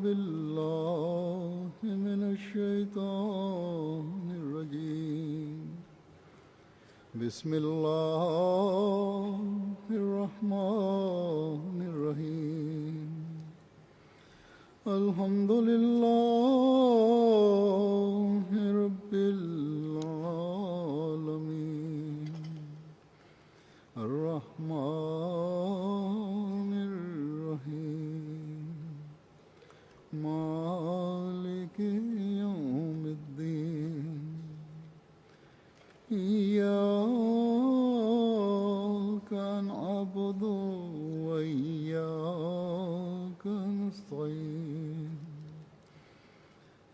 بالله من الشيطان الرجيم بسم الله الرحمن الرحيم الحمد لله رب العالمين الرحمن الرحيم مالك يوم الدين إياك نعبد وإياك نستعين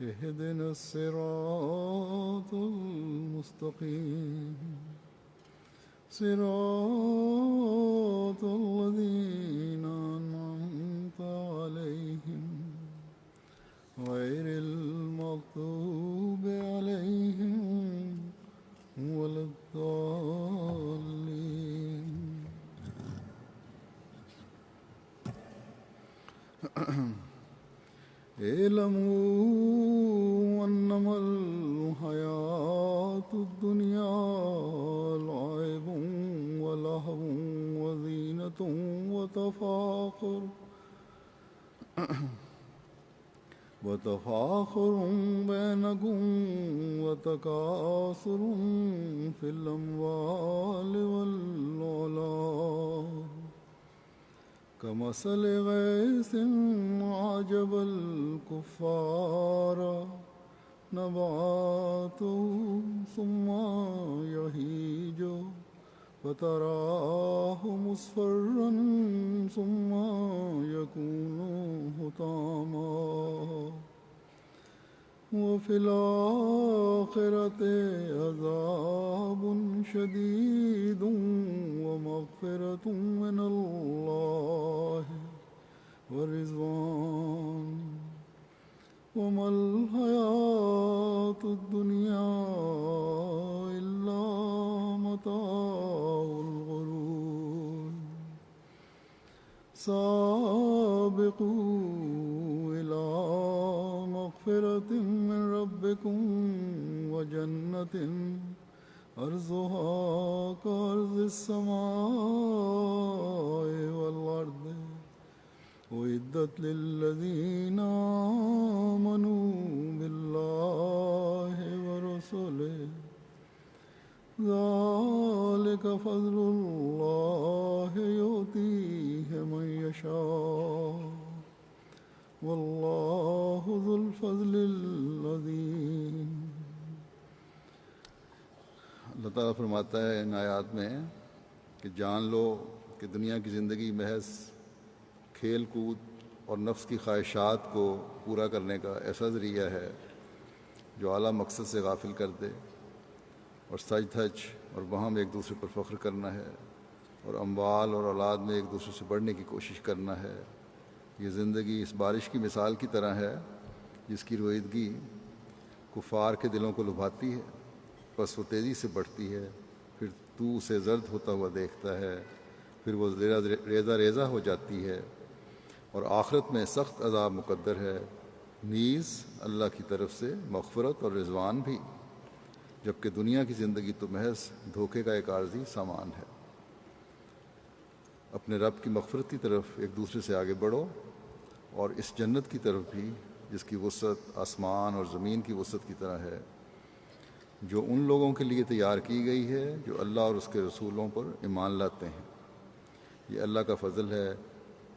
اهدنا الصراط المستقيم صراط الذين أنعمت عليهم غير المغضوب عليهم ولا الضالين اعلموا أنما الحياة الدنيا لعب ولهو وزينة وتفاخر بينكم وتكاثر في الأموال والأولاد كمثل غيث أعجب الكفار نباته ثم يهيج فتراه مصفرا ثم يكون حطاما وفي الآخرة عذاب شديد ومغفرة من الله ورضوان وما الحياة الدنيا إلا متاع الغرور سابقوا إلى مغفرة من ربكم وجنة أرضها كأرض السماء والأرض أعدت للذين آمنوا بالله ورسوله ذلك فضل الله يؤتيه من يشاء واللہ ذو الفضل العظیم۔ اللہ تعالیٰ فرماتا ہے ان آیات میں کہ جان لو کہ دنیا کی زندگی محض کھیل کود اور نفس کی خواہشات کو پورا کرنے کا ایسا ذریعہ ہے جو اعلیٰ مقصد سے غافل کر دے، اور سج دھج اور باہم ایک دوسرے پر فخر کرنا ہے، اور اموال اور اولاد میں ایک دوسرے سے بڑھنے کی کوشش کرنا ہے۔ یہ زندگی اس بارش کی مثال کی طرح ہے جس کی رویدگی کفار کے دلوں کو لبھاتی ہے، پس وہ تیزی سے بڑھتی ہے، پھر تو اسے زرد ہوتا ہوا دیکھتا ہے، پھر وہ ریزہ ریزہ ہو جاتی ہے، اور آخرت میں سخت عذاب مقدر ہے، نیز اللہ کی طرف سے مغفرت اور رضوان بھی، جبکہ دنیا کی زندگی تو محض دھوکے کا ایک عارضی سامان ہے۔ اپنے رب کی مغفرت کی طرف ایک دوسرے سے آگے بڑھو، اور اس جنت کی طرف بھی جس کی وسعت آسمان اور زمین کی وسعت کی طرح ہے، جو ان لوگوں کے لیے تیار کی گئی ہے جو اللہ اور اس کے رسولوں پر ایمان لاتے ہیں۔ یہ اللہ کا فضل ہے،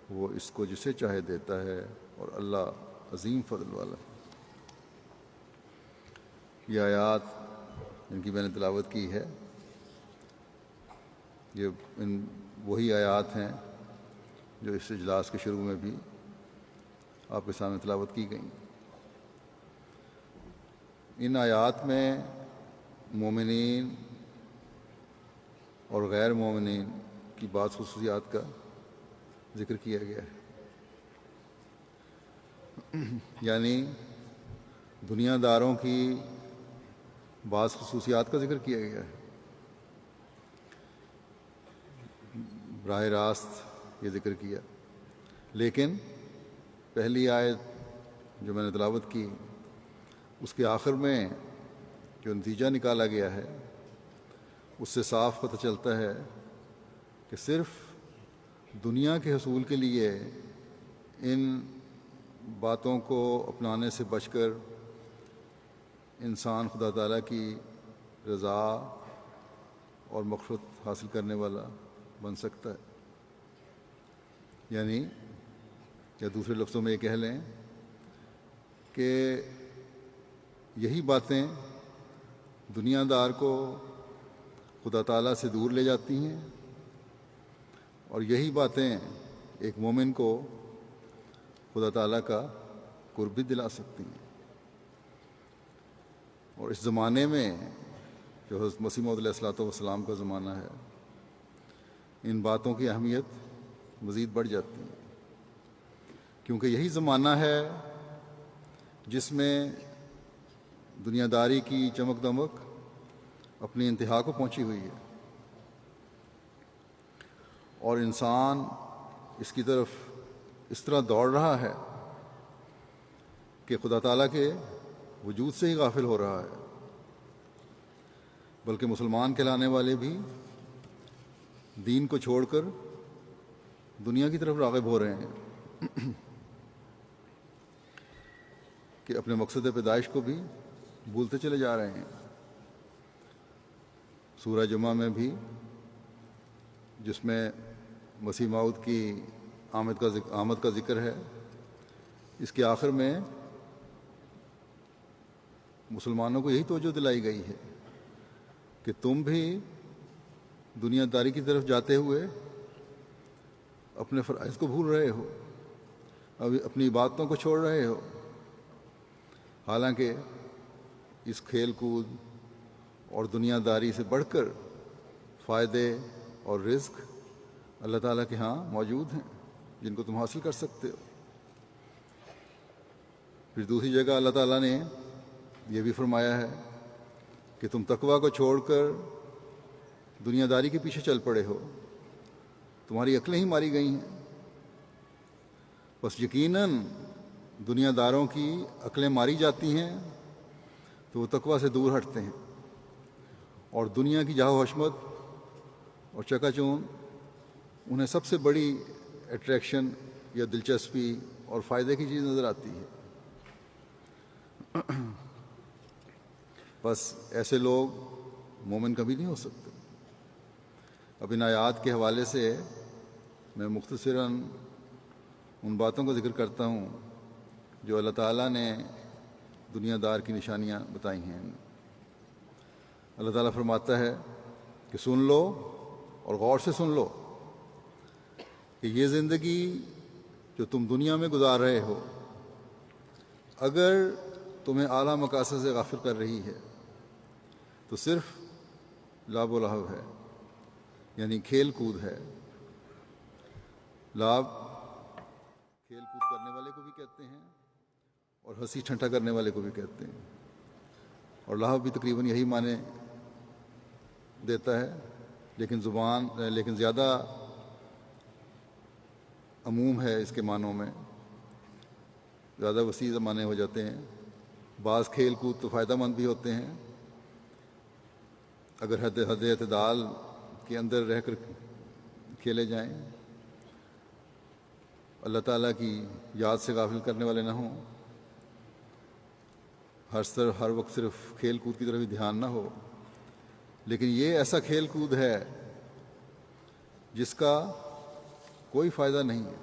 وہ اس کو جسے چاہے دیتا ہے، اور اللہ عظیم فضل والا ہے۔ یہ آیات جن کی میں نے تلاوت کی ہے، یہ وہی آیات ہیں جو اس اجلاس کے شروع میں بھی آپ کے سامنے تلاوت کی گئیں۔ ان آیات میں مومنین اور غیر مومنین کی بعض خصوصیات کا ذکر کیا گیا ہے، یعنی دنیا داروں کی بعض خصوصیات کا ذکر کیا گیا ہے۔ براہ راست یہ ذکر کیا، لیکن پہلی آیت جو میں نے تلاوت کی اس کے آخر میں جو نتیجہ نکالا گیا ہے اس سے صاف پتہ چلتا ہے کہ صرف دنیا کے حصول کے لیے ان باتوں کو اپنانے سے بچ کر انسان خدا تعالیٰ کی رضا اور مغفرت حاصل کرنے والا بن سکتا ہے. یعنی یا دوسرے لفظوں میں یہ کہہ لیں کہ یہی باتیں دنیا دار کو خدا تعالیٰ سے دور لے جاتی ہیں اور یہی باتیں ایک مومن کو خدا تعالیٰ کا قرب بھی دلا سکتی ہیں. اور اس زمانے میں جو حضرت مسیح موعود علیہ الصلوۃ والسلام کا زمانہ ہے ان باتوں کی اہمیت مزید بڑھ جاتی ہے، کیونکہ یہی زمانہ ہے جس میں دنیا داری کی چمک دمک اپنی انتہا کو پہنچی ہوئی ہے اور انسان اس کی طرف اس طرح دوڑ رہا ہے کہ خدا تعالیٰ کے وجود سے ہی غافل ہو رہا ہے. بلکہ مسلمان کہلانے والے بھی دین کو چھوڑ کر دنیا کی طرف راغب ہو رہے ہیں کہ اپنے مقصد پیدائش کو بھی بھولتے چلے جا رہے ہیں. سورہ جمعہ میں بھی جس میں مسیح موعود کی آمد کا ذکر ہے اس کے آخر میں مسلمانوں کو یہی توجہ دلائی گئی ہے کہ تم بھی دنیا داری کی طرف جاتے ہوئے اپنے فرائض کو بھول رہے ہو، اپنی عبادتوں کو چھوڑ رہے ہو، حالانکہ اس کھیل کود اور دنیا داری سے بڑھ کر فائدے اور رزق اللہ تعالیٰ کے ہاں موجود ہیں جن کو تم حاصل کر سکتے ہو. پھر دوسری جگہ اللہ تعالیٰ نے یہ بھی فرمایا ہے کہ تم تقویٰ کو چھوڑ کر دنیا داری کے پیچھے چل پڑے ہو، تمہاری عقلیں ہی ماری گئی ہیں. بس یقیناً دنیا داروں کی عقلیں ماری جاتی ہیں تو وہ تقویٰ سے دور ہٹتے ہیں اور دنیا کی جاہ و حشمت اور چکا چون انہیں سب سے بڑی اٹریکشن یا دلچسپی اور فائدے کی چیز نظر آتی ہے. بس ایسے لوگ مومن کبھی نہیں ہو سکتے. اب ان آیات کے حوالے سے میں مختصراً ان باتوں کا ذکر کرتا ہوں جو اللہ تعالیٰ نے دنیا دار کی نشانیاں بتائی ہیں. اللہ تعالیٰ فرماتا ہے کہ سن لو اور غور سے سن لو کہ یہ زندگی جو تم دنیا میں گزار رہے ہو اگر تمہیں اعلیٰ مقاصد سے غافل کر رہی ہے تو صرف لعب و لہو ہے، یعنی کھیل کود ہے. لعب کھیل کود کرنے والے کو بھی کہتے ہیں اور ہنسی ٹھٹھا کرنے والے کو بھی کہتے ہیں، اور لہو بھی تقریباً یہی معنی دیتا ہے، لیکن زیادہ عموم ہے اس کے معنوں میں، زیادہ وسیع معنی ہو جاتے ہیں. بعض کھیل کود تو فائدہ مند بھی ہوتے ہیں اگر حد اعتدال کے اندر رہ کر کھیلے جائیں، اللہ تعالیٰ کی یاد سے غافل کرنے والے نہ ہوں، ہر وقت صرف کھیل کود کی طرف ہی دھیان نہ ہو. لیکن یہ ایسا کھیل کود ہے جس کا کوئی فائدہ نہیں ہے،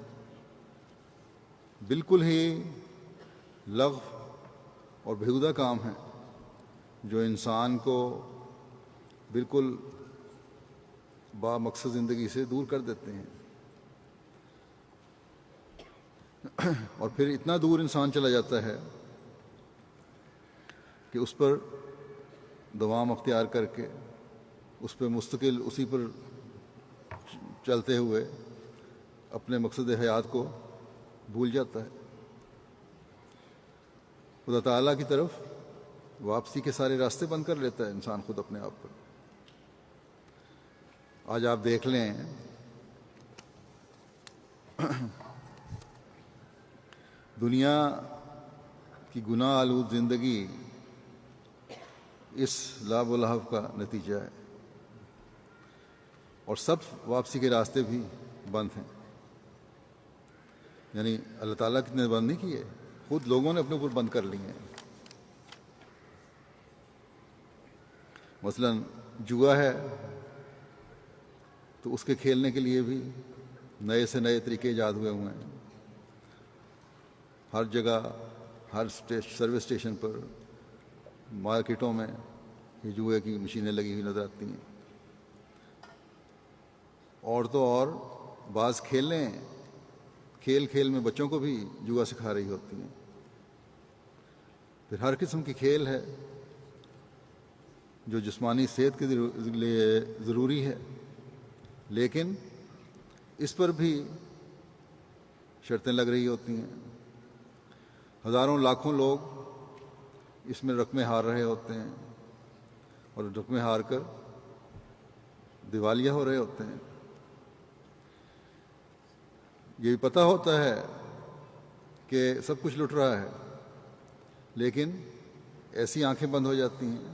بالکل ہی لغو اور بیہودہ کام ہے جو انسان کو بالکل با مقصد زندگی سے دور کر دیتے ہیں. اور پھر اتنا دور انسان چلا جاتا ہے کہ اس پر دوام اختیار کر کے اس پہ مستقل اسی پر چلتے ہوئے اپنے مقصد حیات کو بھول جاتا ہے. خدا تعالیٰ کی طرف واپسی کے سارے راستے بند کر لیتا ہے انسان خود اپنے آپ پر. آج آپ دیکھ لیں دنیا کہ گناہ آلود زندگی اس لاب و لہب کا نتیجہ ہے، اور سب واپسی کے راستے بھی بند ہیں۔ یعنی اللہ تعالیٰ کتنے بند نہیں کیے، خود لوگوں نے اپنے اوپر بند کر لیے ہیں۔ مثلا جوا ہے تو اس کے کھیلنے کے لیے بھی نئے سے نئے طریقے ایجاد ہوئے ہیں۔ ہر جگہ، ہر سروس اسٹیشن پر، مارکیٹوں میں یہ جوئے کی مشینیں لگی ہوئی نظر آتی ہیں۔ اور تو اور بعض کھیل میں بچوں کو بھی جوا سکھا رہی ہوتی ہیں۔ پھر ہر قسم کی کھیل ہے جو جسمانی صحت کے لیے ضروری ہے، لیکن اس پر بھی شرطیں لگ رہی ہوتی ہیں۔ ہزاروں لاکھوں لوگ اس میں رقمیں ہار رہے ہوتے ہیں، اور رقمیں ہار کر دیوالیہ ہو رہے ہوتے ہیں۔ یہ پتہ ہوتا ہے کہ سب کچھ لٹ رہا ہے، لیکن ایسی آنکھیں بند ہو جاتی ہیں،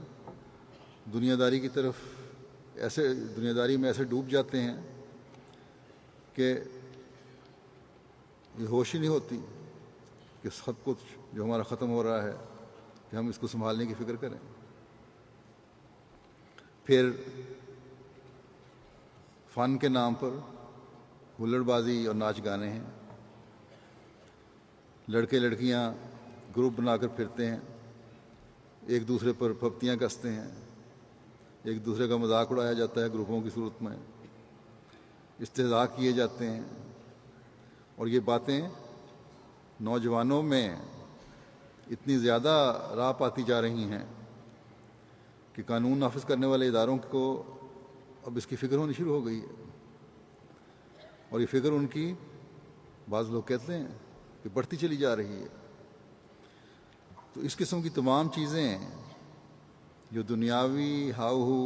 دنیا داری کی طرف دنیا داری میں ایسے ڈوب جاتے ہیں کہ یہ ہوش ہی نہیں ہوتی کہ سب کچھ جو ہمارا ختم ہو رہا ہے کہ ہم اس کو سنبھالنے کی فکر کریں۔ پھر فن کے نام پر ہلڑ بازی اور ناچ گانے ہیں۔ لڑکے لڑکیاں گروپ بنا کر پھرتے ہیں، ایک دوسرے پر پھپتیاں کستے ہیں، ایک دوسرے کا مذاق اڑایا جاتا ہے گروپوں کی صورت میں، استہزاء کیے جاتے ہیں، اور یہ باتیں نوجوانوں میں اتنی زیادہ راہ پاتی جا رہی ہیں کہ قانون نافذ کرنے والے اداروں کو اب اس کی فکر ہونی شروع ہو گئی ہے، اور یہ فکر ان کی بعض لوگ کہتے ہیں کہ بڑھتی چلی جا رہی ہے۔ تو اس قسم کی تمام چیزیں جو دنیاوی ہاؤ ہو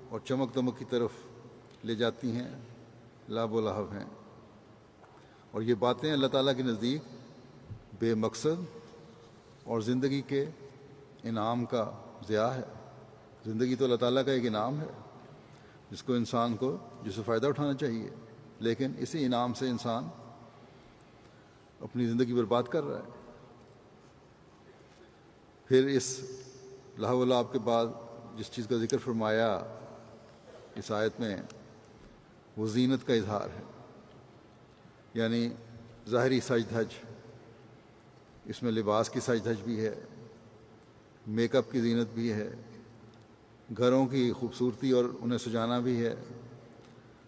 اور چمک دمک کی طرف لے جاتی ہیں، لاب و لہب ہیں، اور یہ باتیں اللہ تعالیٰ کے نزدیک بے مقصد اور زندگی کے انعام کا ضیاع ہے۔ زندگی تو اللہ تعالیٰ کا ایک انعام ہے جس سے فائدہ اٹھانا چاہیے، لیکن اسی انعام سے انسان اپنی زندگی برباد کر رہا ہے۔ پھر اس لہو و لعب کے بعد جس چیز کا ذکر فرمایا اس آیت میں، وہ زینت کا اظہار ہے، یعنی ظاہری سج دھج۔ اس میں لباس کی سج دھج بھی ہے، میک اپ کی زینت بھی ہے، گھروں کی خوبصورتی اور انہیں سجانا بھی ہے،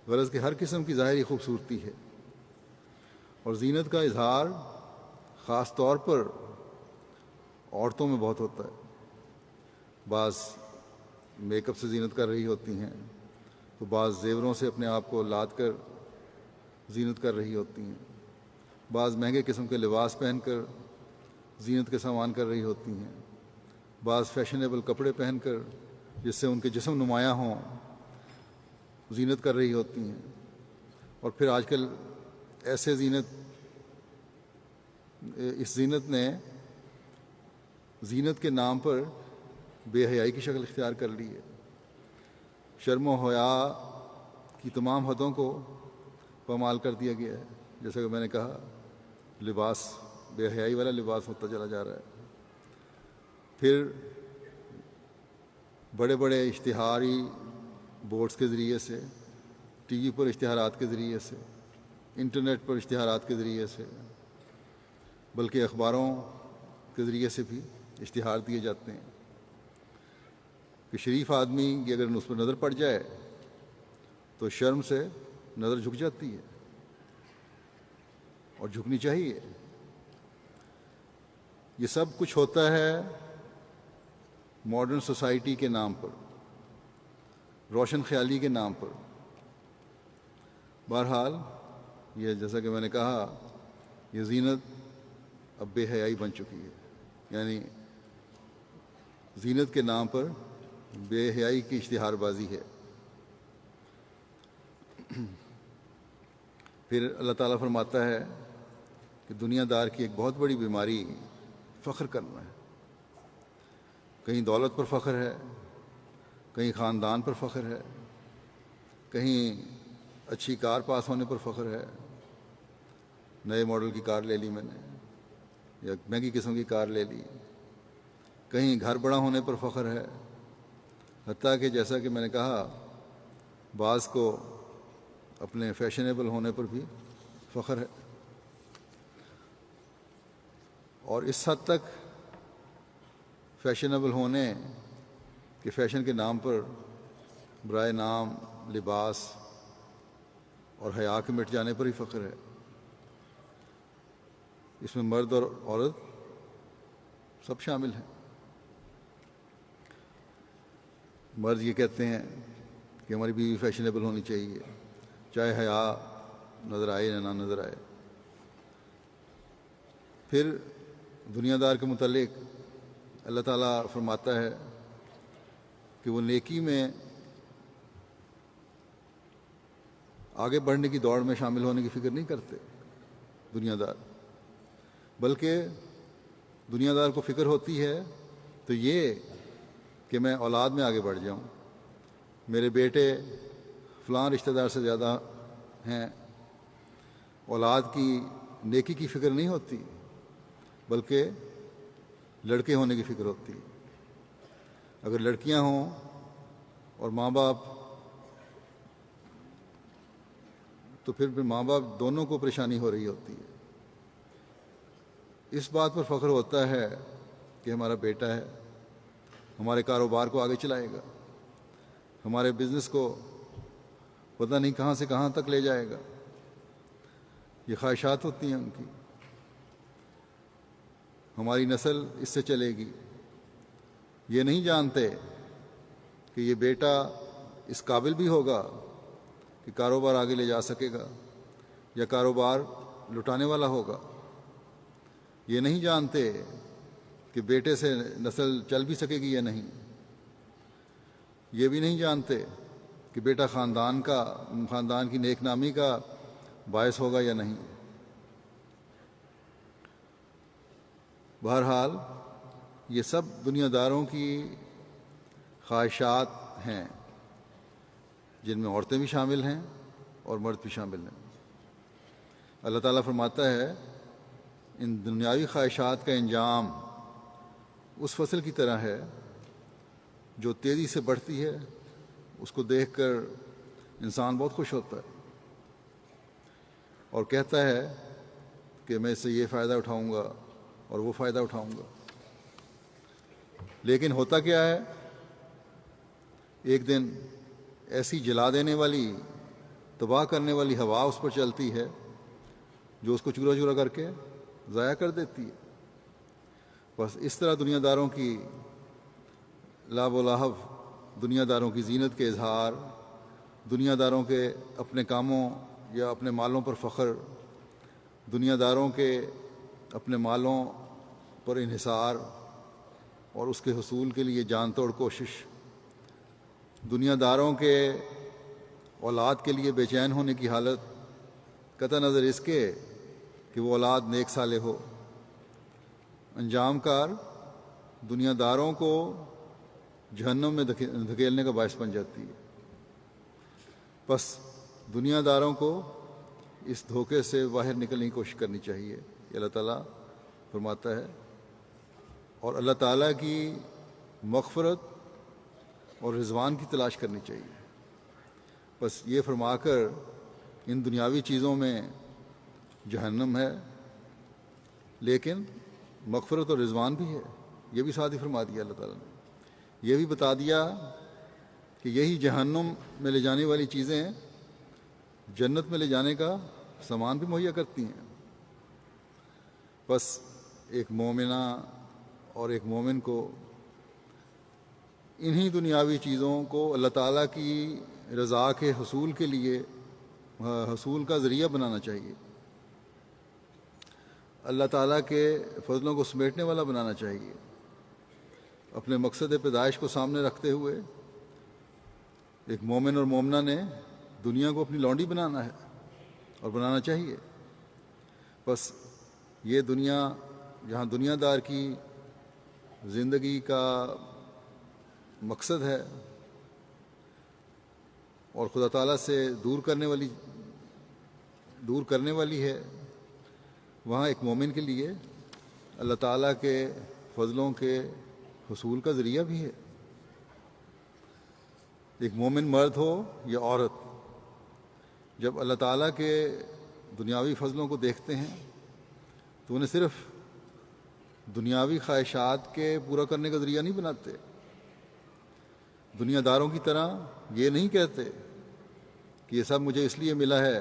غرض کہ ہر قسم کی ظاہری خوبصورتی ہے۔ اور زینت کا اظہار خاص طور پر عورتوں میں بہت ہوتا ہے۔ بعض میک اپ سے زینت کر رہی ہوتی ہیں، تو بعض زیوروں سے اپنے آپ کو لاد کر زینت کر رہی ہوتی ہیں، بعض مہنگے قسم کے لباس پہن کر زینت کے سامان کر رہی ہوتی ہیں، بعض فیشنیبل کپڑے پہن کر جس سے ان کے جسم نمایاں ہوں زینت کر رہی ہوتی ہیں۔ اور پھر آج کل ایسے اس زینت نے زینت کے نام پر بے حیائی کی شکل اختیار کر لی ہے۔ شرم و حیا کی تمام حدوں کو پامال کر دیا گیا ہے۔ جیسا کہ میں نے کہا، لباس بے حیائی والا لباس ہوتا چلا جا رہا ہے۔ پھر بڑے بڑے اشتہاری بورڈز کے ذریعے سے، ٹی وی پر اشتہارات کے ذریعے سے، انٹرنیٹ پر اشتہارات کے ذریعے سے، بلکہ اخباروں کے ذریعے سے بھی اشتہار دیے جاتے ہیں کہ شریف آدمی کی اگر اس پر نظر پڑ جائے تو شرم سے نظر جھک جاتی ہے، اور جھکنی چاہیے۔ یہ سب کچھ ہوتا ہے ماڈرن سوسائٹی کے نام پر، روشن خیالی کے نام پر۔ بہرحال یہ جیسا کہ میں نے کہا، یہ زینت اب بے حیائی بن چکی ہے، یعنی زینت کے نام پر بے حیائی کی اشتہار بازی ہے۔ پھر اللہ تعالیٰ فرماتا ہے کہ دنیا دار کی ایک بہت بڑی بیماری فخر کرنا ہے. کہیں دولت پر فخر ہے، کہیں خاندان پر فخر ہے، کہیں اچھی کار پاس ہونے پر فخر ہے، نئے ماڈل کی کار لے لی میں نے یا مہنگی قسم کی کار لے لی، کہیں گھر بڑا ہونے پر فخر ہے، حتیٰ کہ جیسا کہ میں نے کہا بعض کو اپنے فیشنیبل ہونے پر بھی فخر ہے. اور اس حد تک فیشنیبل ہونے کہ فیشن کے نام پر برائے نام لباس اور حیا کے مٹ جانے پر ہی فخر ہے. اس میں مرد اور عورت سب شامل ہیں. مرد یہ کہتے ہیں کہ ہماری بیوی فیشنیبل ہونی چاہیے، چاہے حیا نظر آئے یا نہ نظر آئے. پھر دنیا دار کے متعلق اللہ تعالیٰ فرماتا ہے کہ وہ نیکی میں آگے بڑھنے کی دوڑ میں شامل ہونے کی فکر نہیں کرتے دنیا دار، بلکہ دنیا دار کو فکر ہوتی ہے تو یہ کہ میں اولاد میں آگے بڑھ جاؤں، میرے بیٹے فلاں رشتہ دار سے زیادہ ہیں. اولاد کی نیکی کی فکر نہیں ہوتی بلکہ لڑکے ہونے کی فکر ہوتی ہے. اگر لڑکیاں ہوں اور ماں باپ تو پھر ماں باپ دونوں کو پریشانی ہو رہی ہوتی ہے. اس بات پر فخر ہوتا ہے کہ ہمارا بیٹا ہے، ہمارے کاروبار کو آگے چلائے گا، ہمارے بزنس کو پتہ نہیں کہاں سے کہاں تک لے جائے گا. یہ خواہشات ہوتی ہیں ان کی. ہماری نسل اس سے چلے گی. یہ نہیں جانتے کہ یہ بیٹا اس قابل بھی ہوگا کہ کاروبار آگے لے جا سکے گا یا کاروبار لٹانے والا ہوگا. یہ نہیں جانتے کہ بیٹے سے نسل چل بھی سکے گی یا نہیں. یہ بھی نہیں جانتے کہ بیٹا خاندان کی نیک نامی کا باعث ہوگا یا نہیں. بہرحال یہ سب دنیا داروں کی خواہشات ہیں جن میں عورتیں بھی شامل ہیں اور مرد بھی شامل ہیں. اللہ تعالیٰ فرماتا ہے ان دنیاوی خواہشات کا انجام اس فصل کی طرح ہے جو تیزی سے بڑھتی ہے، اس کو دیکھ کر انسان بہت خوش ہوتا ہے اور کہتا ہے کہ میں اس سے یہ فائدہ اٹھاؤں گا اور وہ فائدہ اٹھاؤں گا. لیکن ہوتا کیا ہے، ایک دن ایسی جلا دینے والی تباہ کرنے والی ہوا اس پر چلتی ہے جو اس کو چورا چورا کر کے ضائع کر دیتی ہے. بس اس طرح دنیا داروں کی لاب و لہب، دنیا داروں کی زینت کے اظہار، دنیا داروں کے اپنے کاموں یا اپنے مالوں پر فخر، دنیا داروں کے اپنے مالوں پر انحصار اور اس کے حصول کے لیے جان توڑ کوشش، دنیا داروں کے اولاد کے لیے بے چین ہونے کی حالت قطع نظر اس کے کہ وہ اولاد نیک صالح ہو. انجام کار دنیا داروں کو جہنم میں دھکیلنے کا باعث بن جاتی ہے. بس دنیا داروں کو اس دھوکے سے باہر نکلنے کی کوشش کرنی چاہیے. یہ اللہ تعالیٰ فرماتا ہے. اور اللہ تعالیٰ کی مغفرت اور رضوان کی تلاش کرنی چاہیے. بس یہ فرما کر ان دنیاوی چیزوں میں جہنم ہے لیکن مغفرت اور رضوان بھی ہے، یہ بھی ساتھ ہی فرما دیا اللہ تعالیٰ نے. یہ بھی بتا دیا کہ یہی جہنم میں لے جانے والی چیزیں جنت میں لے جانے کا سامان بھی مہیا کرتی ہیں. بس ایک مومنہ اور ایک مومن کو انہی دنیاوی چیزوں کو اللہ تعالیٰ کی رضا کے حصول کے لیے حصول کا ذریعہ بنانا چاہیے، اللہ تعالیٰ کے فضلوں کو سمیٹنے والا بنانا چاہیے. اپنے مقصد پیدائش کو سامنے رکھتے ہوئے ایک مومن اور مومنہ نے دنیا کو اپنی لونڈی بنانا ہے اور بنانا چاہیے. بس یہ دنیا جہاں دنیا دار کی زندگی کا مقصد ہے اور خدا تعالیٰ سے دور کرنے والی ہے، وہاں ایک مومن کے لیے اللہ تعالیٰ کے فضلوں کے حصول کا ذریعہ بھی ہے۔ ایک مومن مرد ہو یا عورت، جب اللہ تعالیٰ کے دنیاوی فضلوں کو دیکھتے ہیں تو انہیں صرف دنیاوی خواہشات کے پورا کرنے کا ذریعہ نہیں بناتے۔ دنیا داروں کی طرح یہ نہیں کہتے کہ یہ سب مجھے اس لیے ملا ہے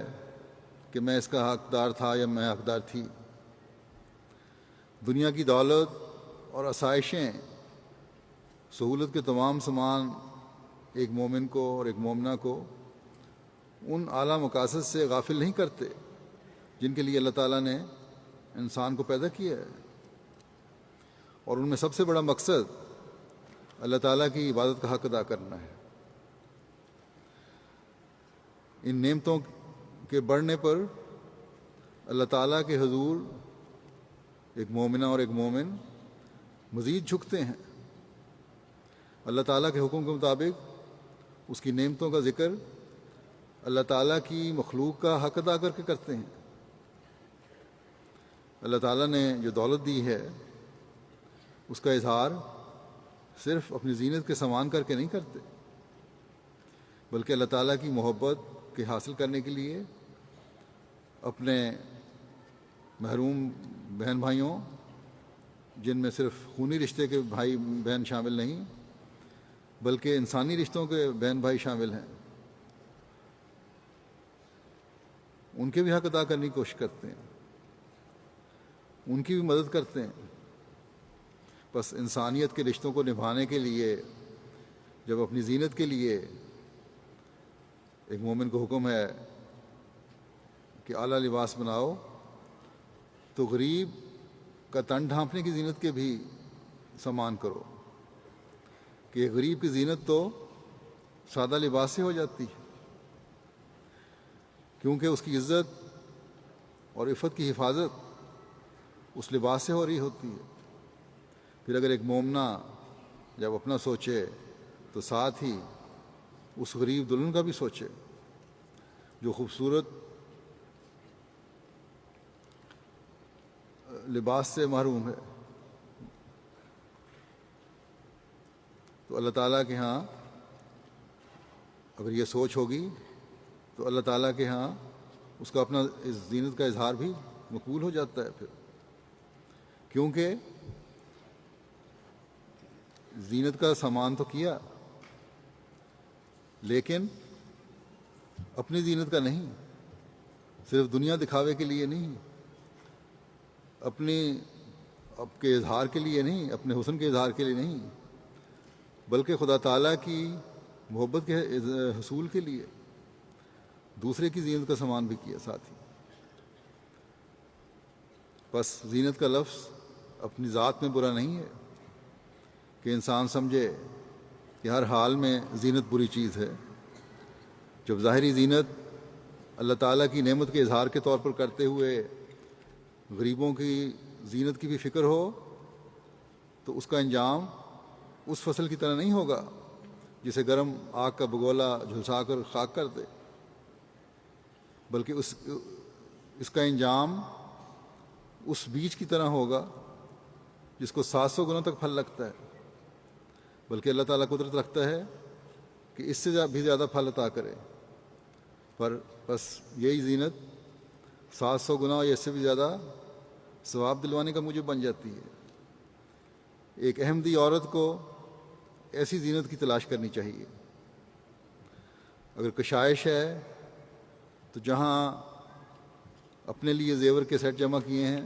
کہ میں اس کا حقدار تھا یا میں حقدار تھی۔ دنیا کی دولت اور آسائشیں، سہولت کے تمام سامان ایک مومن کو اور ایک مومنہ کو ان اعلیٰ مقاصد سے غافل نہیں کرتے جن کے لیے اللہ تعالیٰ نے انسان کو پیدا کیا ہے، اور ان میں سب سے بڑا مقصد اللہ تعالیٰ کی عبادت کا حق ادا کرنا ہے۔ ان نعمتوں کے بڑھنے پر اللہ تعالیٰ کے حضور ایک مومنہ اور ایک مومن مزید جھکتے ہیں۔ اللہ تعالیٰ کے حکم کے مطابق اس کی نعمتوں کا ذکر اللہ تعالیٰ کی مخلوق کا حق ادا کر کے کرتے ہیں۔ اللہ تعالیٰ نے جو دولت دی ہے اس کا اظہار صرف اپنی زینت کے سامان کر کے نہیں کرتے، بلکہ اللہ تعالیٰ کی محبت کے حاصل کرنے کے لیے اپنے محروم بہن بھائیوں، جن میں صرف خونی رشتے کے بھائی بہن شامل نہیں بلکہ انسانی رشتوں کے بہن بھائی شامل ہیں، ان کے بھی حق ادا کرنے کی کوشش کرتے ہیں، ان کی بھی مدد کرتے ہیں۔ بس انسانیت کے رشتوں کو نبھانے کے لیے جب اپنی زینت کے لیے ایک مومن کو حکم ہے کہ اعلیٰ لباس بناؤ، تو غریب کا تن ڈھانپنے کی زینت کے بھی سامان کرو، کہ غریب کی زینت تو سادہ لباس سے ہو جاتی ہے، کیونکہ اس کی عزت اور عفت کی حفاظت اس لباس سے ہو رہی ہوتی ہے۔ پھر اگر ایک مومنہ جب اپنا سوچے تو ساتھ ہی اس غریب دلہن کا بھی سوچے جو خوبصورت لباس سے محروم ہے۔ تو اللہ تعالیٰ کے ہاں اگر یہ سوچ ہوگی تو اللہ تعالیٰ کے ہاں اس کا اپنا زینت کا اظہار بھی مقبول ہو جاتا ہے۔ پھر کیونکہ زینت کا سامان تو کیا، لیکن اپنی زینت کا نہیں، صرف دنیا دکھاوے کے لیے نہیں، آپ کے اظہار کے لیے نہیں، اپنے حسن کے اظہار کے لیے نہیں، بلکہ خدا تعالیٰ کی محبت کے حصول کے لیے دوسرے کی زینت کا سامان بھی کیا ساتھ ہی۔ بس زینت کا لفظ اپنی ذات میں برا نہیں ہے کہ انسان سمجھے کہ ہر حال میں زینت بری چیز ہے۔ جب ظاہری زینت اللہ تعالیٰ کی نعمت کے اظہار کے طور پر کرتے ہوئے غریبوں کی زینت کی بھی فکر ہو تو اس کا انجام اس فصل کی طرح نہیں ہوگا جسے گرم آگ کا بگولا جھلسا کر خاک کر دے، بلکہ اس کا انجام اس بیج کی طرح ہوگا جس کو 700 گنا تک پھل لگتا ہے، بلکہ اللہ تعالیٰ قدرت رکھتا ہے کہ اس سے بھی زیادہ پھل عطا کرے، پر بس یہی زینت 700 گنا یا اس سے بھی زیادہ ثواب دلوانے کا موجب بن جاتی ہے۔ ایک احمدی عورت کو ایسی زینت کی تلاش کرنی چاہیے۔ اگر کشائش ہے تو جہاں اپنے لیے زیور کے سیٹ جمع کیے ہیں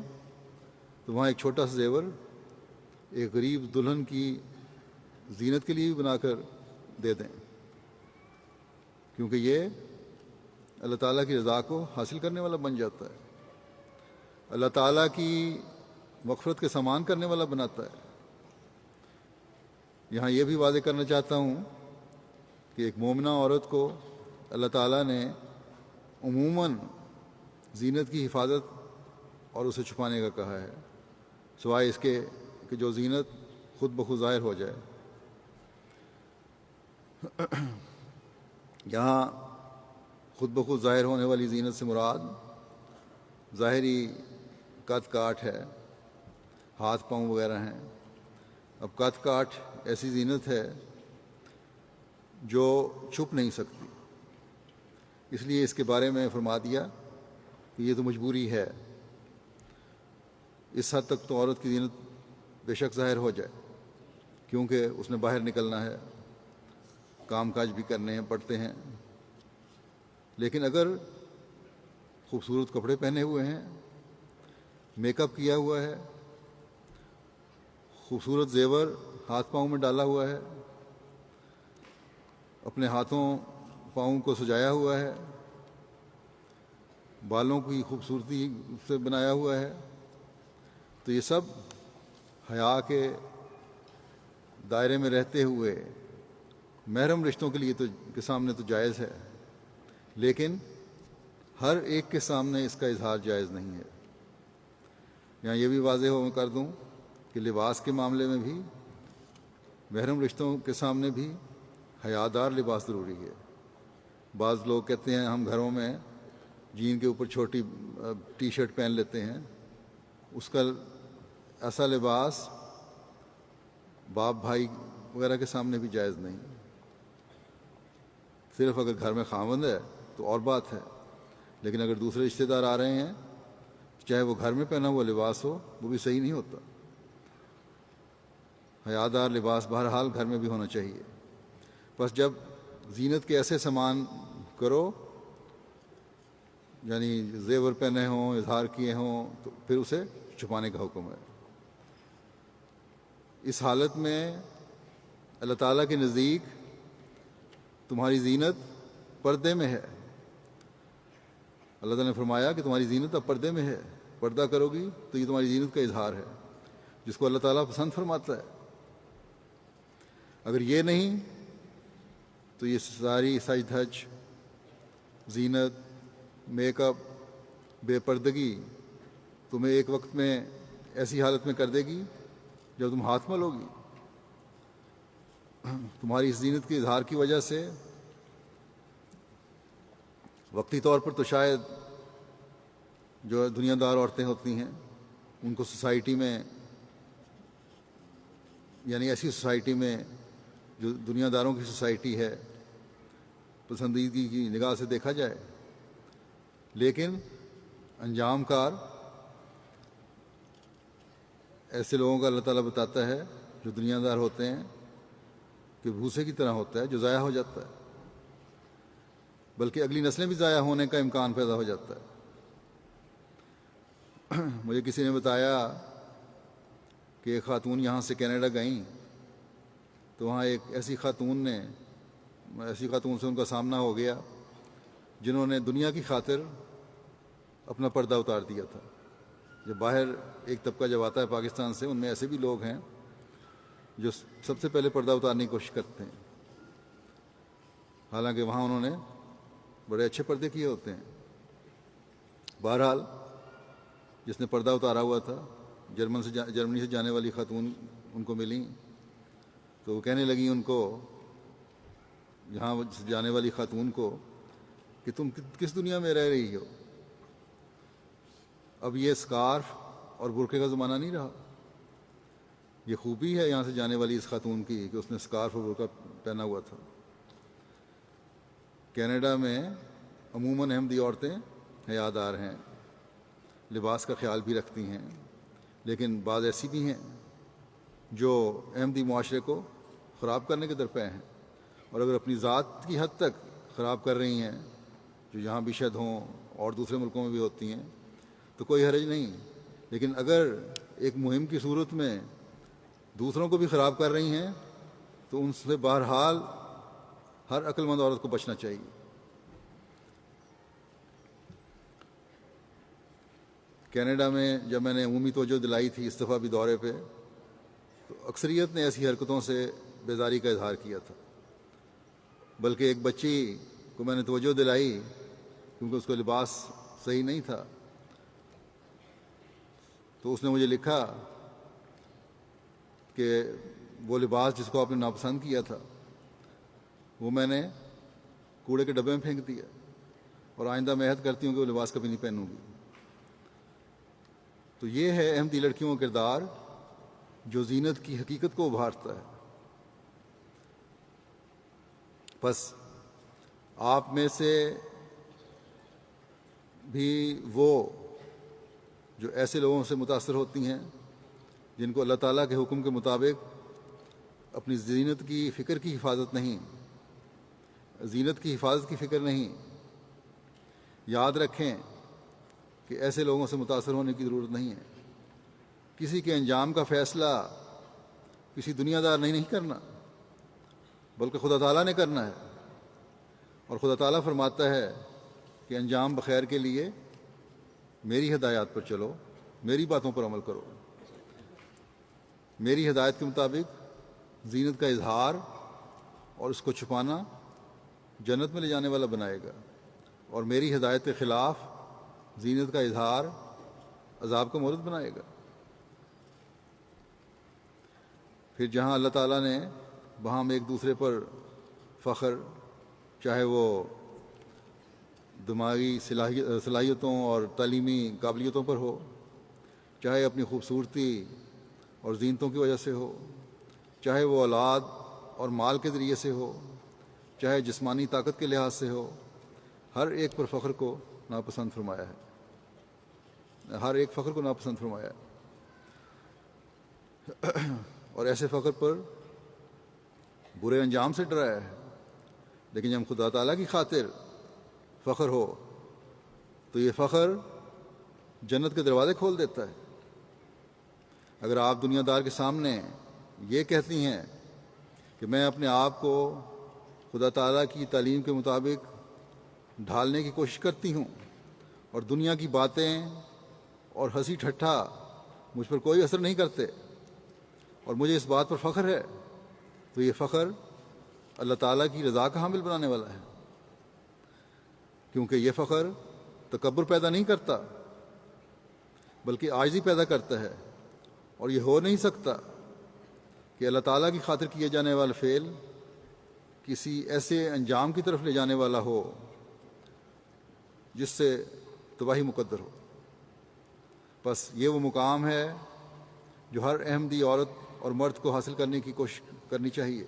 تو وہاں ایک چھوٹا سا زیور ایک غریب دلہن کی زینت کے لیے بھی بنا کر دے دیں، کیونکہ یہ اللہ تعالیٰ کی رضا کو حاصل کرنے والا بن جاتا ہے، اللہ تعالیٰ کی مغفرت کے سامان کرنے والا بناتا ہے۔ یہاں یہ بھی واضح کرنا چاہتا ہوں کہ ایک مومنہ عورت کو اللہ تعالیٰ نے عموماً زینت کی حفاظت اور اسے چھپانے کا کہا ہے، سوائے اس کے کہ جو زینت خود بخود ظاہر ہو جائے۔ یہاں خود بخود ظاہر ہونے والی زینت سے مراد ظاہری قد کاٹ ہے، ہاتھ پاؤں وغیرہ ہیں۔ اب قد کاٹ ایسی زینت ہے جو چھپ نہیں سکتی، اس لیے اس کے بارے میں فرما دیا کہ یہ تو مجبوری ہے۔ اس حد تک تو عورت کی زینت بے شک ظاہر ہو جائے، کیونکہ اس نے باہر نکلنا ہے، کام کاج بھی کرنے ہیں، پڑھتے ہیں۔ لیکن اگر خوبصورت کپڑے پہنے ہوئے ہیں، میک اپ کیا ہوا ہے، خوبصورت زیور ہاتھ پاؤں میں ڈالا ہوا ہے، اپنے ہاتھوں پاؤں کو سجایا ہوا ہے، بالوں کی خوبصورتی سے بنایا ہوا ہے، تو یہ سب حیا کے دائرے میں رہتے ہوئے محرم رشتوں کے لیے کے سامنے تو جائز ہے، لیکن ہر ایک کے سامنے اس کا اظہار جائز نہیں ہے۔ یہاں یہ بھی واضح کر دوں کہ لباس کے معاملے میں بھی محرم رشتوں کے سامنے بھی حیادار لباس ضروری ہے۔ بعض لوگ کہتے ہیں ہم گھروں میں جین کے اوپر چھوٹی ٹی شرٹ پہن لیتے ہیں، اس کا ایسا لباس باپ بھائی وغیرہ کے سامنے بھی جائز نہیں۔ صرف اگر گھر میں خاوند ہے تو اور بات ہے، لیکن اگر دوسرے رشتہ دار آ رہے ہیں، چاہے وہ گھر میں پہنا ہوا لباس ہو، وہ بھی صحیح نہیں ہوتا۔ حیادار لباس بہرحال گھر میں بھی ہونا چاہیے۔ بس جب زینت کے ایسے سامان کرو، یعنی زیور پہنے ہوں، اظہار کیے ہوں، تو پھر اسے چھپانے کا حکم ہے۔ اس حالت میں اللہ تعالیٰ کے نزدیک تمہاری زینت پردے میں ہے۔ اللہ تعالیٰ نے فرمایا کہ تمہاری زینت اب پردے میں ہے، پردہ کرو گی تو یہ تمہاری زینت کا اظہار ہے، جس کو اللہ تعالیٰ پسند فرماتا ہے۔ اگر یہ نہیں تو یہ ساری سج دھج زینت، میک اپ، بے پردگی تمہیں ایک وقت میں ایسی حالت میں کر دے گی جب تم ہاتھ ملو گی۔ تمہاری اس زینت کے اظہار کی وجہ سے وقتی طور پر تو شاید جو دنیا دار عورتیں ہوتی ہیں ان کو سوسائٹی میں، یعنی ایسی سوسائٹی میں جو دنیا داروں کی سوسائٹی ہے، پسندیدگی کی نگاہ سے دیکھا جائے، لیکن انجام کار ایسے لوگوں کا اللہ تعالیٰ بتاتا ہے جو دنیا دار ہوتے ہیں کہ بھوسے کی طرح ہوتا ہے، جو ضائع ہو جاتا ہے، بلکہ اگلی نسلیں بھی ضائع ہونے کا امکان پیدا ہو جاتا ہے۔ مجھے کسی نے بتایا کہ ایک خاتون یہاں سے کینیڈا گئیں تو وہاں ایک ایسی خاتون سے ان کا سامنا ہو گیا جنہوں نے دنیا کی خاطر اپنا پردہ اتار دیا تھا۔ جب باہر ایک طبقہ جب آتا ہے پاکستان سے، ان میں ایسے بھی لوگ ہیں جو سب سے پہلے پردہ اتارنے کی کوشش کرتے ہیں، حالانکہ وہاں انہوں نے بڑے اچھے پردے کیے ہوتے ہیں۔ بہرحال جس نے پردہ اتارا ہوا تھا، جرمنی سے جانے والی خاتون ان کو ملی، تو وہ کہنے لگی ان کو، یہاں جانے والی خاتون کو، کہ تم کس دنیا میں رہ رہی ہو؟ اب یہ اسکارف اور برقعے کا زمانہ نہیں رہا۔ یہ خوبی ہے یہاں سے جانے والی اس خاتون کی کہ اس نے اسکارف اور برقعہ پہنا ہوا تھا۔ کینیڈا میں عموماً احمدی عورتیں حیادار ہیں، لباس کا خیال بھی رکھتی ہیں، لیکن بعض ایسی بھی ہیں جو احمدی معاشرے کو خراب کرنے کے درپے ہیں، اور اگر اپنی ذات کی حد تک خراب کر رہی ہیں، جو یہاں بھی شاید ہوں اور دوسرے ملکوں میں بھی ہوتی ہیں، تو کوئی حرج نہیں۔ لیکن اگر ایک مہم کی صورت میں دوسروں کو بھی خراب کر رہی ہیں تو ان سے بہرحال ہر عقل مند عورت کو بچنا چاہیے۔ کینیڈا میں جب میں نے عمومی توجہ دلائی تھی استفاء دورے پہ، تو اکثریت نے ایسی حرکتوں سے بیزاری کا اظہار کیا تھا، بلکہ ایک بچی کو میں نے توجہ دلائی کیونکہ اس کا لباس صحیح نہیں تھا، تو اس نے مجھے لکھا کہ وہ لباس جس کو آپ نے ناپسند کیا تھا وہ میں نے کوڑے کے ڈبے میں پھینک دیا، اور آئندہ میں عہد کرتی ہوں کہ وہ لباس کبھی نہیں پہنوں گی۔ تو یہ ہے احمدی لڑکیوں کا کردار جو زینت کی حقیقت کو ابھارتا ہے۔ بس آپ میں سے بھی وہ جو ایسے لوگوں سے متاثر ہوتی ہیں جن کو اللہ تعالیٰ کے حکم کے مطابق اپنی زینت کی فکر کی حفاظت نہیں، زینت کی حفاظت کی فکر نہیں، یاد رکھیں کہ ایسے لوگوں سے متاثر ہونے کی ضرورت نہیں ہے۔ کسی کے انجام کا فیصلہ کسی دنیا دار نے نہیں کرنا، بلکہ خدا تعالیٰ نے کرنا ہے، اور خدا تعالیٰ فرماتا ہے کہ انجام بخیر کے لیے میری ہدایات پر چلو، میری باتوں پر عمل کرو۔ میری ہدایت کے مطابق زینت کا اظہار اور اس کو چھپانا جنت میں لے جانے والا بنائے گا، اور میری ہدایت کے خلاف زینت کا اظہار عذاب کا مورد بنائے گا۔ پھر جہاں اللہ تعالیٰ نے وہاں ایک دوسرے پر فخر، چاہے وہ دماغی صلاحیتوں اور تعلیمی قابلیتوں پر ہو، چاہے اپنی خوبصورتی اور زینتوں کی وجہ سے ہو، چاہے وہ اولاد اور مال کے ذریعے سے ہو، چاہے جسمانی طاقت کے لحاظ سے ہو، ہر ایک پر فخر کو ناپسند فرمایا ہے، ہر ایک فخر کو ناپسند فرمایا ہے، اور ایسے فخر پر برے انجام سے ڈرایا ہے۔ لیکن جب خدا تعالیٰ کی خاطر فخر ہو تو یہ فخر جنت کے دروازے کھول دیتا ہے۔ اگر آپ دنیا دار کے سامنے یہ کہتی ہیں کہ میں اپنے آپ کو خدا تعالیٰ کی تعلیم کے مطابق ڈھالنے کی کوشش کرتی ہوں اور دنیا کی باتیں اور ہنسی ٹھٹھا مجھ پر کوئی اثر نہیں کرتے اور مجھے اس بات پر فخر ہے، تو یہ فخر اللہ تعالیٰ کی رضا کا حامل بنانے والا ہے، کیونکہ یہ فخر تکبر پیدا نہیں کرتا بلکہ عاجزی پیدا کرتا ہے، اور یہ ہو نہیں سکتا کہ اللہ تعالیٰ کی خاطر کیے جانے والا فعل کسی ایسے انجام کی طرف لے جانے والا ہو جس سے تباہی مقدر ہو۔ بس یہ وہ مقام ہے جو ہر احمدی عورت اور مرد کو حاصل کرنے کی کوشش کرنی چاہیے۔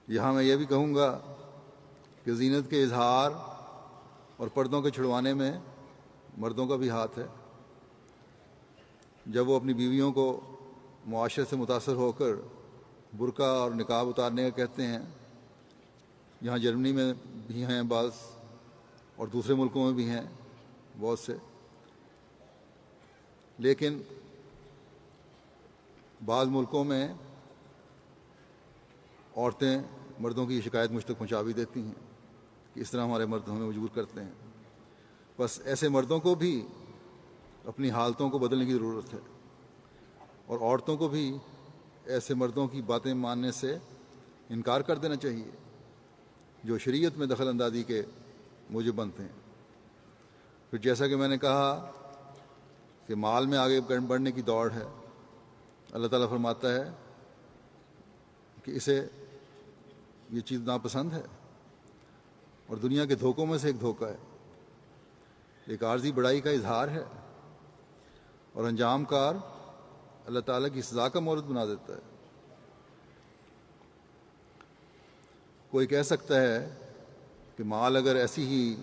یہاں میں یہ بھی کہوں گا کہ زینت کے اظہار اور پردوں کے چھڑوانے میں مردوں کا بھی ہاتھ ہے۔ جب وہ اپنی بیویوں کو معاشرے سے متاثر ہو کر برقع اور نقاب اتارنے کا کہتے ہیں، یہاں جرمنی میں بھی ہیں بعض اور دوسرے ملکوں میں بھی ہیں بہت سے، لیکن بعض ملکوں میں عورتیں مردوں کی شکایت مجھ تک پہنچا بھی دیتی ہیں کہ اس طرح ہمارے مرد ہمیں مجبور کرتے ہیں۔ بس ایسے مردوں کو بھی اپنی حالتوں کو بدلنے کی ضرورت ہے، اور عورتوں کو بھی ایسے مردوں کی باتیں ماننے سے انکار کر دینا چاہیے جو شریعت میں دخل اندازی کے موجب بنتے ہیں۔ پھر جیسا کہ میں نے کہا کہ مال میں آگے بڑھنے کی دوڑ ہے، اللہ تعالیٰ فرماتا ہے کہ اسے یہ چیز ناپسند ہے، اور دنیا کے دھوکوں میں سے ایک دھوکہ ہے، ایک عارضی بڑائی کا اظہار ہے، اور انجام کار اللہ تعالیٰ کی سزا کا مورد بنا دیتا ہے۔ کوئی کہہ سکتا ہے کہ مال اگر ایسی ہی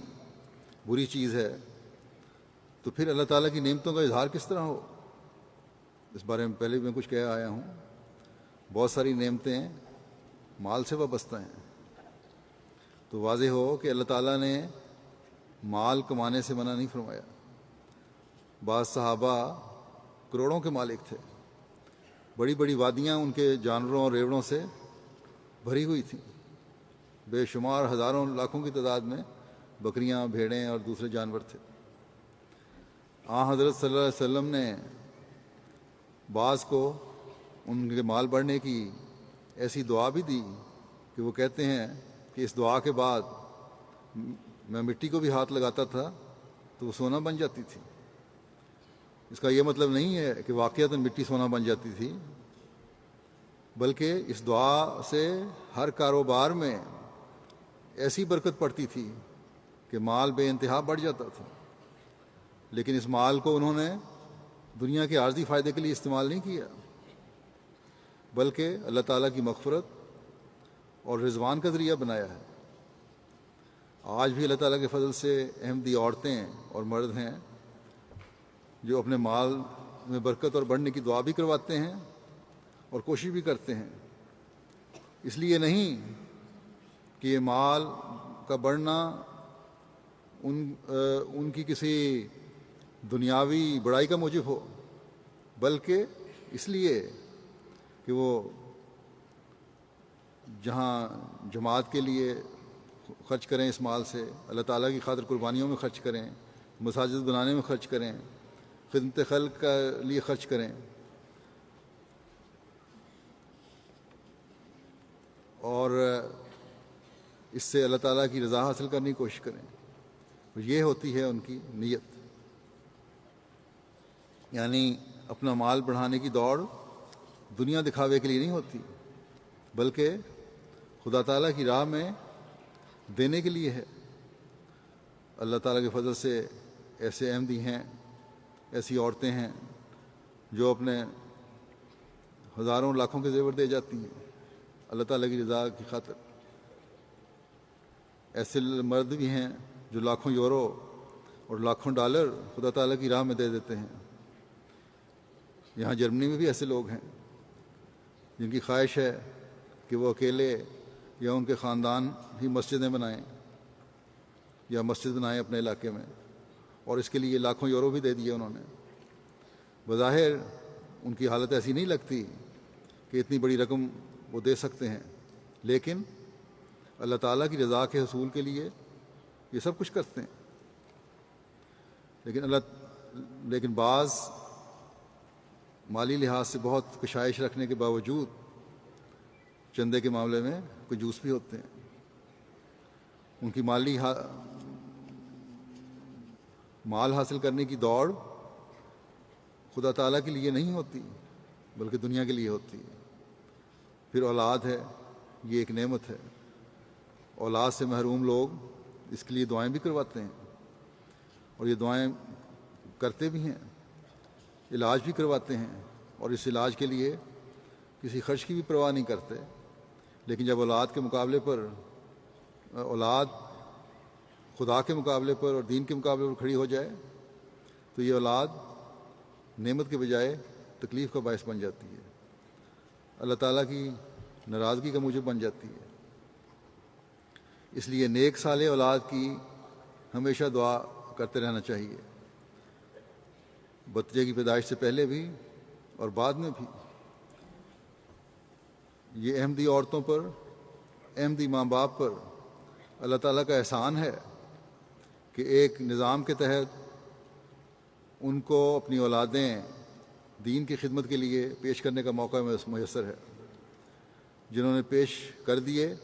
بری چیز ہے تو پھر اللہ تعالیٰ کی نعمتوں کا اظہار کس طرح ہو؟ اس بارے میں پہلے بھی میں کچھ کہہ آیا ہوں، بہت ساری نعمتیں مال سے وابستہ ہیں، تو واضح ہو کہ اللہ تعالیٰ نے مال کمانے سے منع نہیں فرمایا۔ بعض صحابہ کروڑوں کے مالک تھے، بڑی بڑی وادیاں ان کے جانوروں اور ریوڑوں سے بھری ہوئی تھیں، بے شمار ہزاروں لاکھوں کی تعداد میں بکریاں، بھیڑیں اور دوسرے جانور تھے۔ حضرت صلی اللہ علیہ وسلم نے بعض کو ان کے مال بڑھنے کی ایسی دعا بھی دی کہ وہ کہتے ہیں کہ اس دعا کے بعد میں مٹی کو بھی ہاتھ لگاتا تھا تو وہ سونا بن جاتی تھی۔ اس کا یہ مطلب نہیں ہے کہ واقعتاً مٹی سونا بن جاتی تھی، بلکہ اس دعا سے ہر کاروبار میں ایسی برکت پڑتی تھی کہ مال بے انتہا بڑھ جاتا تھا۔ لیکن اس مال کو انہوں نے دنیا کے عارضی فائدے کے لیے استعمال نہیں کیا، بلکہ اللہ تعالیٰ کی مغفرت اور رضوان کا ذریعہ بنایا ہے۔ آج بھی اللہ تعالیٰ کے فضل سے احمدی عورتیں اور مرد ہیں جو اپنے مال میں برکت اور بڑھنے کی دعا بھی کرواتے ہیں اور کوشش بھی کرتے ہیں، اس لیے نہیں کہ یہ مال کا بڑھنا ان کی کسی دنیاوی بڑائی کا موجب ہو، بلکہ اس لیے کہ وہ جہاں جماعت کے لیے خرچ کریں، اس مال سے اللہ تعالیٰ کی خاطر قربانیوں میں خرچ کریں، مساجد بنانے میں خرچ کریں، خدمت خلق کے لیے خرچ کریں، اور اس سے اللہ تعالیٰ کی رضا حاصل کرنے کی کوشش کریں۔ یہ ہوتی ہے ان کی نیت، یعنی اپنا مال بڑھانے کی دوڑ دنیا دکھاوے کے لیے نہیں ہوتی، بلکہ خدا تعالیٰ کی راہ میں دینے کے لیے ہے۔ اللہ تعالیٰ کے فضل سے ایسے احمدی ہیں، ایسی عورتیں ہیں جو اپنے ہزاروں لاکھوں کے زیور دے جاتی ہیں اللہ تعالیٰ کی رضا کی خاطر۔ ایسے مرد بھی ہیں جو لاکھوں یورو اور لاکھوں ڈالر خدا تعالیٰ کی راہ میں دے دیتے ہیں۔ یہاں جرمنی میں بھی ایسے لوگ ہیں جن کی خواہش ہے کہ وہ اکیلے یا ان کے خاندان ہی مسجدیں بنائیں یا مسجد بنائیں اپنے علاقے میں، اور اس کے لیے لاکھوں یورو بھی دے دیے انہوں نے۔ بظاہر ان کی حالت ایسی نہیں لگتی کہ اتنی بڑی رقم وہ دے سکتے ہیں، لیکن اللہ تعالیٰ کی رضا کے حصول کے لیے یہ سب کچھ کرتے ہیں۔ لیکن بعض مالی لحاظ سے بہت کشائش رکھنے کے باوجود چندے کے معاملے میں کنجوس بھی ہوتے ہیں۔ ان کی مال حاصل کرنے کی دوڑ خدا تعالیٰ کے لیے نہیں ہوتی، بلکہ دنیا کے لیے ہوتی ہے۔ پھر اولاد ہے، یہ ایک نعمت ہے۔ اولاد سے محروم لوگ اس کے لیے دعائیں بھی کرواتے ہیں، اور یہ دعائیں کرتے بھی ہیں، علاج بھی کرواتے ہیں، اور اس علاج کے لیے کسی خرچ کی بھی پرواہ نہیں کرتے۔ لیکن جب اولاد خدا کے مقابلے پر اور دین کے مقابلے پر کھڑی ہو جائے تو یہ اولاد نعمت کے بجائے تکلیف کا باعث بن جاتی ہے، اللہ تعالیٰ کی ناراضگی کا موجب بن جاتی ہے۔ اس لیے نیک صالح اولاد کی ہمیشہ دعا کرتے رہنا چاہیے، بچے کی پیدائش سے پہلے بھی اور بعد میں بھی۔ یہ احمدی عورتوں پر، احمدی ماں باپ پر اللہ تعالیٰ کا احسان ہے کہ ایک نظام کے تحت ان کو اپنی اولادیں دین کی خدمت کے لیے پیش کرنے کا موقع میسر ہے۔ جنہوں نے پیش کر دیے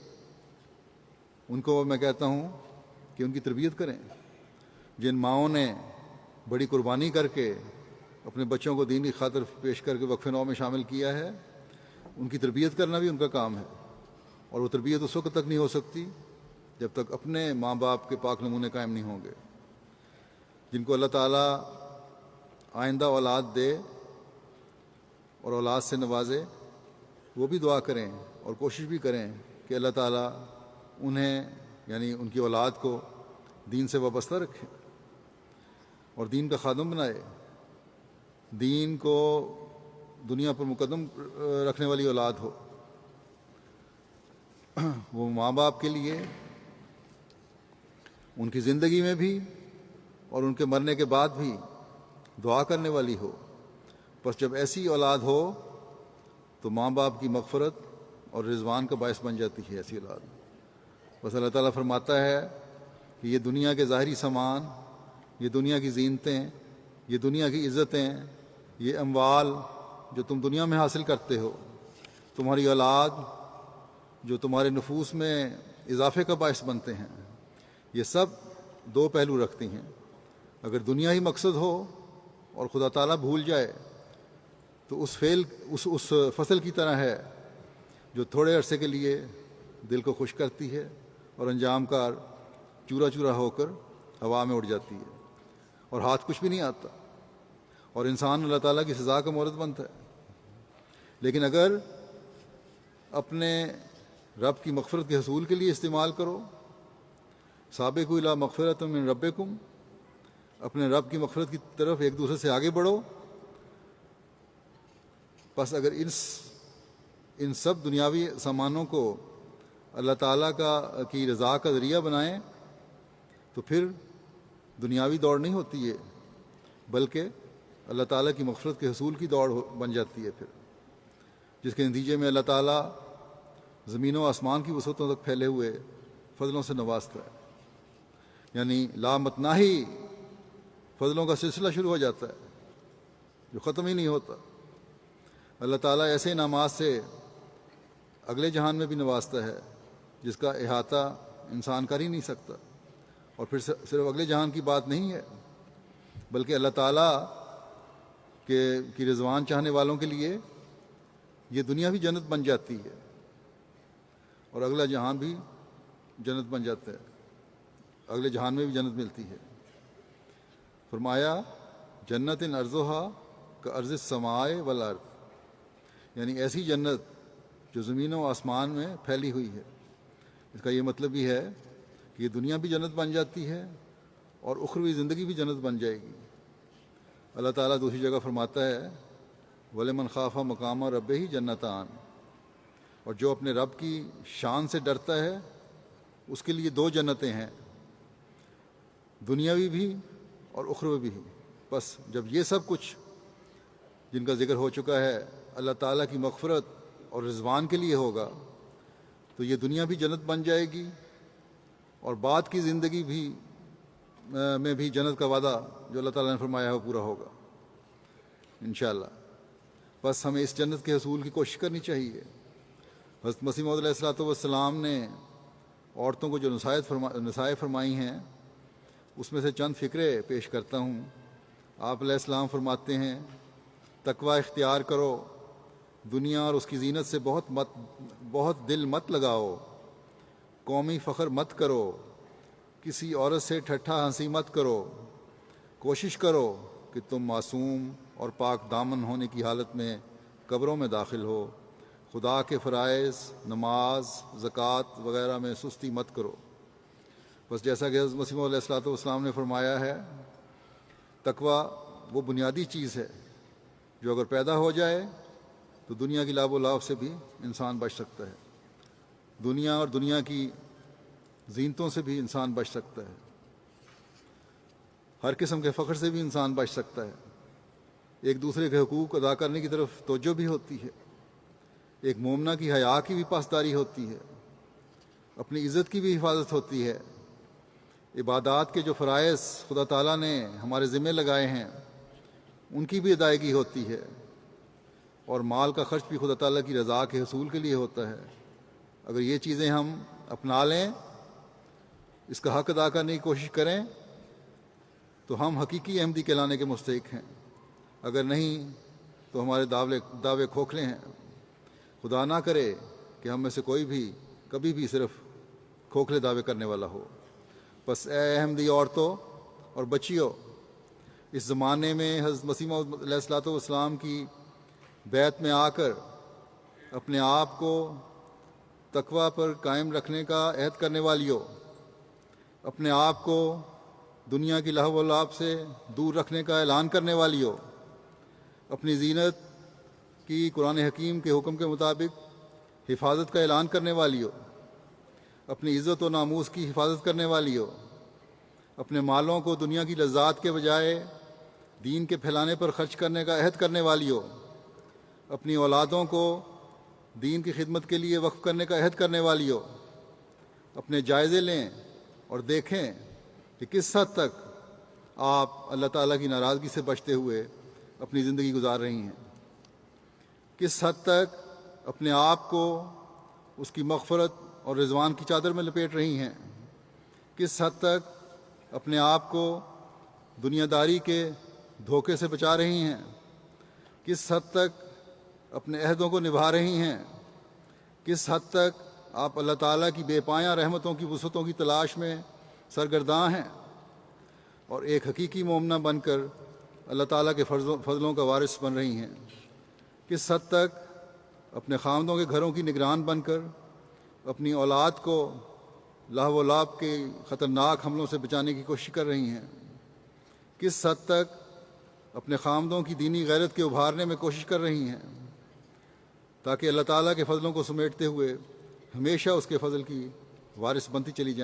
ان کو میں کہتا ہوں کہ ان کی تربیت کریں۔ جن ماؤں نے بڑی قربانی کر کے اپنے بچوں کو دین کی خاطر پیش کر کے وقف نو میں شامل کیا ہے، ان کی تربیت کرنا بھی ان کا کام ہے، اور وہ تربیت اس وقت تک نہیں ہو سکتی جب تک اپنے ماں باپ کے پاک نمونے قائم نہیں ہوں گے۔ جن کو اللہ تعالیٰ آئندہ اولاد دے اور اولاد سے نوازے، وہ بھی دعا کریں اور کوشش بھی کریں کہ اللہ تعالیٰ انہیں، یعنی ان کی اولاد کو، دین سے وابستہ رکھے اور دین کا خادم بنائے، دین کو دنیا پر مقدم رکھنے والی اولاد ہو۔ وہ ماں باپ کے لیے ان کی زندگی میں بھی اور ان کے مرنے کے بعد بھی دعا کرنے والی ہو۔ بس جب ایسی اولاد ہو تو ماں باپ کی مغفرت اور رضوان کا باعث بن جاتی ہے ایسی اولاد۔ بس اللہ تعالیٰ فرماتا ہے کہ یہ دنیا کے ظاہری سامان، یہ دنیا کی زینتیں، یہ دنیا کی عزتیں، یہ اموال جو تم دنیا میں حاصل کرتے ہو، تمہاری اولاد جو تمہارے نفوس میں اضافے کا باعث بنتے ہیں، یہ سب دو پہلو رکھتی ہیں۔ اگر دنیا ہی مقصد ہو اور خدا تعالیٰ بھول جائے تو اس فصل کی طرح ہے جو تھوڑے عرصے کے لیے دل کو خوش کرتی ہے اور انجام کار چورا چورا ہو کر ہوا میں اڑ جاتی ہے اور ہاتھ کچھ بھی نہیں آتا، اور انسان اللہ تعالیٰ کی سزا کا مورد بنتا ہے۔ لیکن اگر اپنے رب کی مغفرت کے حصول کے لیے استعمال کرو، سابقوا الی مغفرۃ من ربکم، اپنے رب کی مغفرت کی طرف ایک دوسرے سے آگے بڑھو، پس اگر ان سب دنیاوی سامانوں کو اللہ تعالیٰ کی رضا کا ذریعہ بنائیں تو پھر دنیاوی دوڑ نہیں ہوتی ہے، بلکہ اللہ تعالیٰ کی مغفرت کے حصول کی دوڑ بن جاتی ہے پھر، جس کے نتیجے میں اللہ تعالیٰ زمین و آسمان کی وسعتوں تک پھیلے ہوئے فضلوں سے نوازتا ہے، یعنی لامتناہی فضلوں کا سلسلہ شروع ہو جاتا ہے جو ختم ہی نہیں ہوتا۔ اللہ تعالیٰ ایسے انعامات سے اگلے جہان میں بھی نوازتا ہے جس کا احاطہ انسان کر ہی نہیں سکتا۔ اور پھر صرف اگلے جہان کی بات نہیں ہے، بلکہ اللہ تعالیٰ کی رضوان چاہنے والوں کے لیے یہ دنیا بھی جنت بن جاتی ہے اور اگلا جہان بھی جنت بن جاتا ہے، اگلے جہان میں بھی جنت ملتی ہے۔ فرمایا جنت ارضھا کارض السماء والارض، یعنی ایسی جنت جو زمین و آسمان میں پھیلی ہوئی ہے۔ اس کا یہ مطلب بھی ہے کہ یہ دنیا بھی جنت بن جاتی ہے اور اخروی زندگی بھی جنت بن جائے گی۔ اللہ تعالیٰ دوسری جگہ فرماتا ہے وَلِمَنْ خَافَ مَقَامَ رَبِّهِ جَنَّتَانِ، اور جو اپنے رب کی شان سے ڈرتا ہے اس کے لیے دو جنتیں ہیں، دنیاوی بھی اور اخروی بھی۔ بس جب یہ سب کچھ جن کا ذکر ہو چکا ہے اللہ تعالیٰ کی مغفرت اور رضوان کے لیے ہوگا تو یہ دنیا بھی جنت بن جائے گی اور بعد کی زندگی میں بھی جنت کا وعدہ جو اللہ تعالیٰ نے فرمایا ہے وہ پورا ہوگا انشاءاللہ۔ بس ہمیں اس جنت کے حصول کی کوشش کرنی چاہیے۔ حضرت مسیح موعود علیہ السلام نے عورتوں کو جو نصائح فرمائی ہیں اس میں سے چند فکرے پیش کرتا ہوں۔ آپ علیہ السلام فرماتے ہیں تقوی اختیار کرو، دنیا اور اس کی زینت سے بہت دل مت لگاؤ، قومی فخر مت کرو، کسی عورت سے ٹھٹھا ہنسی مت کرو، کوشش کرو کہ تم معصوم اور پاک دامن ہونے کی حالت میں قبروں میں داخل ہو، خدا کے فرائض، نماز، زکوٰۃ وغیرہ میں سستی مت کرو۔ بس جیسا کہ حضرت مسیح موعود علیہ السلام نے فرمایا ہے تقوی وہ بنیادی چیز ہے جو اگر پیدا ہو جائے تو دنیا کی لاب و لاب سے بھی انسان بچ سکتا ہے، دنیا اور دنیا کی زینتوں سے بھی انسان بچ سکتا ہے، ہر قسم کے فخر سے بھی انسان بچ سکتا ہے، ایک دوسرے کے حقوق ادا کرنے کی طرف توجہ بھی ہوتی ہے، ایک مومنہ کی حیا کی بھی پاسداری ہوتی ہے، اپنی عزت کی بھی حفاظت ہوتی ہے، عبادات کے جو فرائض خدا تعالیٰ نے ہمارے ذمہ لگائے ہیں ان کی بھی ادائیگی ہوتی ہے، اور مال کا خرچ بھی خدا تعالیٰ کی رضا کے حصول کے لیے ہوتا ہے۔ اگر یہ چیزیں ہم اپنا لیں، اس کا حق ادا کرنے کی کوشش کریں تو ہم حقیقی احمدی کہلانے کے مستحق ہیں، اگر نہیں تو ہمارے دعوے کھوکھلے ہیں۔ خدا نہ کرے کہ ہم میں سے کوئی بھی کبھی بھی صرف کھوکھلے دعوے کرنے والا ہو۔ بس اے احمدی عورتوں اور بچیوں، اس زمانے میں حضرت مسیح موعود علیہ السلام کی بیعت میں آ کر اپنے آپ کو تقوی پر قائم رکھنے کا عہد کرنے والیوں، اپنے آپ کو دنیا کی لہو و لعب سے دور رکھنے کا اعلان کرنے والیوں، اپنی زینت کی قرآن حکیم کے حکم کے مطابق حفاظت کا اعلان کرنے والیوں، اپنی عزت و ناموس کی حفاظت کرنے والیوں، اپنے مالوں کو دنیا کی لذات کے بجائے دین کے پھیلانے پر خرچ کرنے کا عہد کرنے والیوں، اپنی اولادوں کو دین کی خدمت کے لیے وقف کرنے کا عہد کرنے والیوں، اپنے جائزے لیں اور دیکھیں کہ کس حد تک آپ اللہ تعالیٰ کی ناراضگی سے بچتے ہوئے اپنی زندگی گزار رہی ہیں، کس حد تک اپنے آپ کو اس کی مغفرت اور رضوان کی چادر میں لپیٹ رہی ہیں، کس حد تک اپنے آپ کو دنیا داری کے دھوکے سے بچا رہی ہیں؟ کس حد تک اپنے عہدوں کو نبھا رہی ہیں؟ کس حد تک آپ اللہ تعالیٰ کی بے پایاں رحمتوں کی وسعتوں کی تلاش میں سرگرداں ہیں اور ایک حقیقی مومنہ بن کر اللہ تعالیٰ کے فضلوں کا وارث بن رہی ہیں؟ کس حد تک اپنے خاندوں کے گھروں کی نگران بن کر اپنی اولاد کو لہو و لعب کے خطرناک حملوں سے بچانے کی کوشش کر رہی ہیں؟ کس حد تک اپنے خاندوں کی دینی غیرت کے ابھارنے میں کوشش کر رہی ہیں تاکہ اللہ تعالیٰ کے فضلوں کو سمیٹتے ہوئے ہمیشہ اس کے فضل کی وارث بنتی چلی جائیں؟